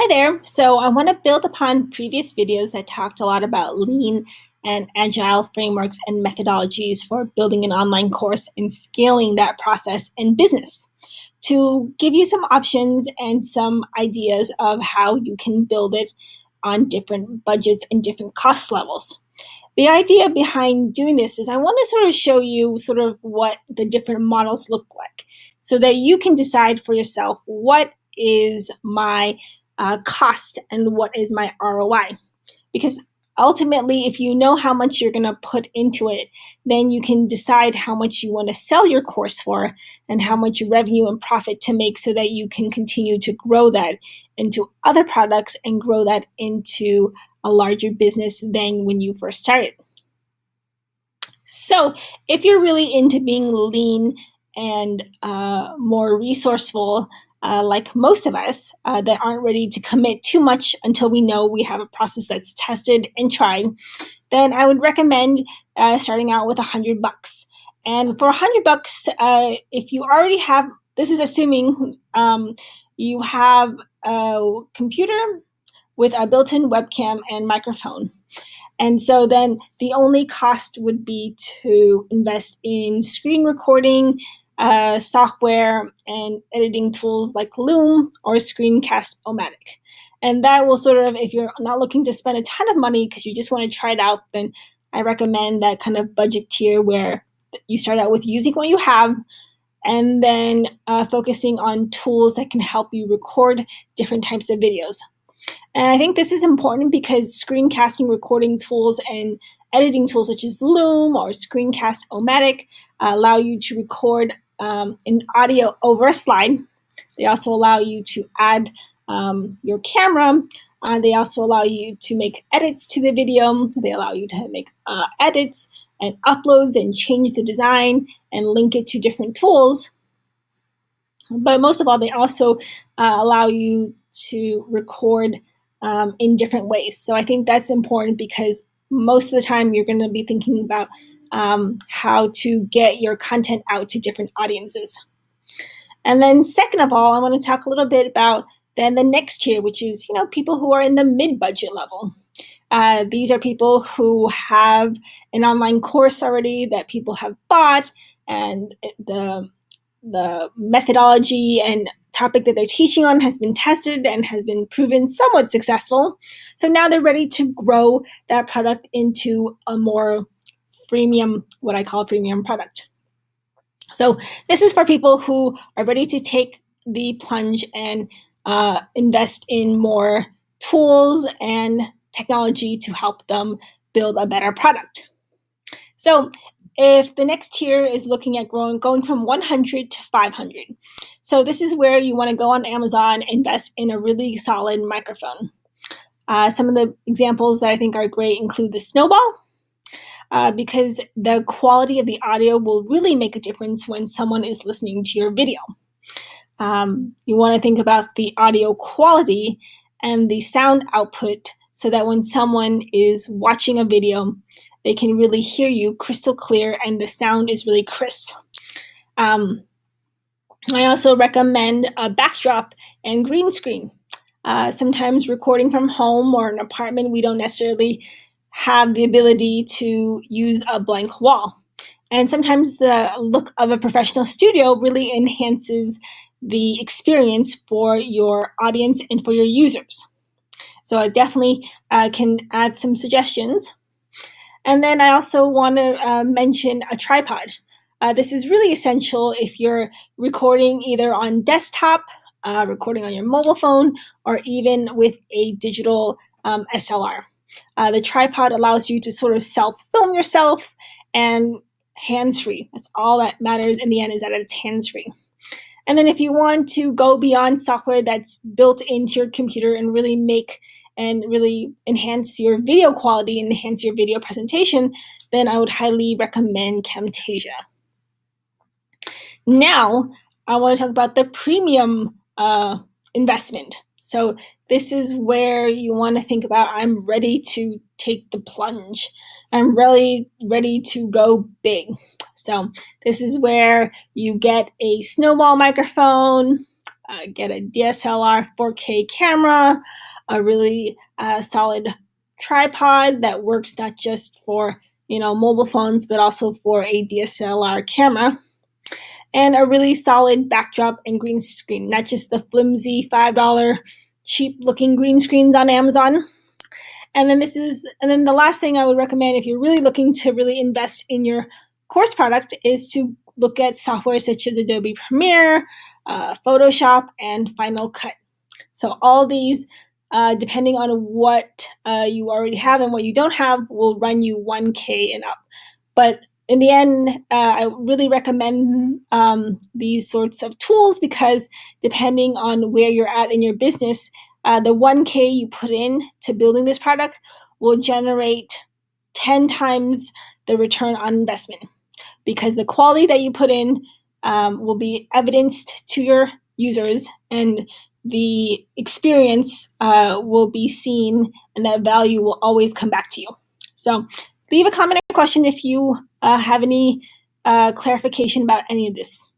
Hi there. So I want to build upon previous videos that talked a lot about lean and agile frameworks and methodologies for building an online course and scaling that process in business to give you some options and some ideas of how you can build it on different budgets and different cost levels. The idea behind doing this is I want to sort of show you sort of what the different models look like so that you can decide for yourself what is my cost and what is my ROI. Because ultimately, if you know how much you're going to put into it, then you can decide how much you want to sell your course for and how much revenue and profit to make so that you can continue to grow that into other products and grow that into a larger business than when you first started. So if you're really into being lean and more resourceful, like most of us that aren't ready to commit too much until we know we have a process that's tested and tried, then I would recommend starting out with $100. And for $100, if you already have, this is assuming you have a computer with a built-in webcam and microphone. And so then the only cost would be to invest in screen recording software and editing tools like Loom or Screencast-O-Matic. And that will sort of, if you're not looking to spend a ton of money because you just want to try it out, then I recommend that kind of budget tier where you start out with using what you have and then focusing on tools that can help you record different types of videos. And I think this is important because screencasting recording tools and editing tools such as Loom or Screencast-O-Matic allow you to record an audio over a slide. They also allow you to add your camera. They also allow you to make edits to the video. They allow you to make edits and uploads and change the design and link it to different tools. But most of all, they also allow you to record in different ways. So I think that's important because most of the time you're going to be thinking about how to get your content out to different audiences. And then second of all, I want to talk a little bit about then the next tier, which is, people who are in the mid-budget level. These are people who have an online course already that people have bought, and the methodology and topic that they're teaching on has been tested and has been proven somewhat successful. So now they're ready to grow that product into a more freemium, what I call freemium product. So this is for people who are ready to take the plunge and invest in more tools and technology to help them build a better product. So if the next tier is looking at going from 100 to 500. So this is where you want to go on Amazon, invest in a really solid microphone. Some of the examples that I think are great include the Snowball, because the quality of the audio will really make a difference when someone is listening to your video. You want to think about the audio quality and the sound output so that when someone is watching a video, they can really hear you crystal clear and the sound is really crisp. I also recommend a backdrop and green screen. Sometimes recording from home or an apartment, we don't necessarily have the ability to use a blank wall. And sometimes the look of a professional studio really enhances the experience for your audience and for your users. So I definitely can add some suggestions. And then I also want to mention a tripod. This is really essential if you're recording either on desktop, recording on your mobile phone, or even with a digital SLR. The tripod allows you to sort of self-film yourself and hands-free. That's all that matters in the end, is that it's hands-free. And then if you want to go beyond software that's built into your computer and really make and really enhance your video quality and enhance your video presentation, then I would highly recommend Camtasia. Now, I want to talk about the premium investment. So this is where you want to think about, I'm ready to take the plunge. I'm really ready to go big. So this is where you get a Snowball microphone, get a DSLR 4K camera, a really solid tripod that works not just for mobile phones but also for a DSLR camera, and a really solid backdrop and green screen, not just the flimsy $5 cheap looking green screens on Amazon. And then the last thing I would recommend if you're really looking to really invest in your course product is to look at software such as Adobe Premiere, Photoshop, and Final Cut. So all these, depending on what you already have and what you don't have, will run you 1K and up. But in the end, I really recommend these sorts of tools because depending on where you're at in your business, the 1K you put in to building this product will generate 10 times the return on investment, because the quality that you put in will be evidenced to your users, and the experience will be seen, and that value will always come back to you. So leave a comment or question if you have any clarification about any of this.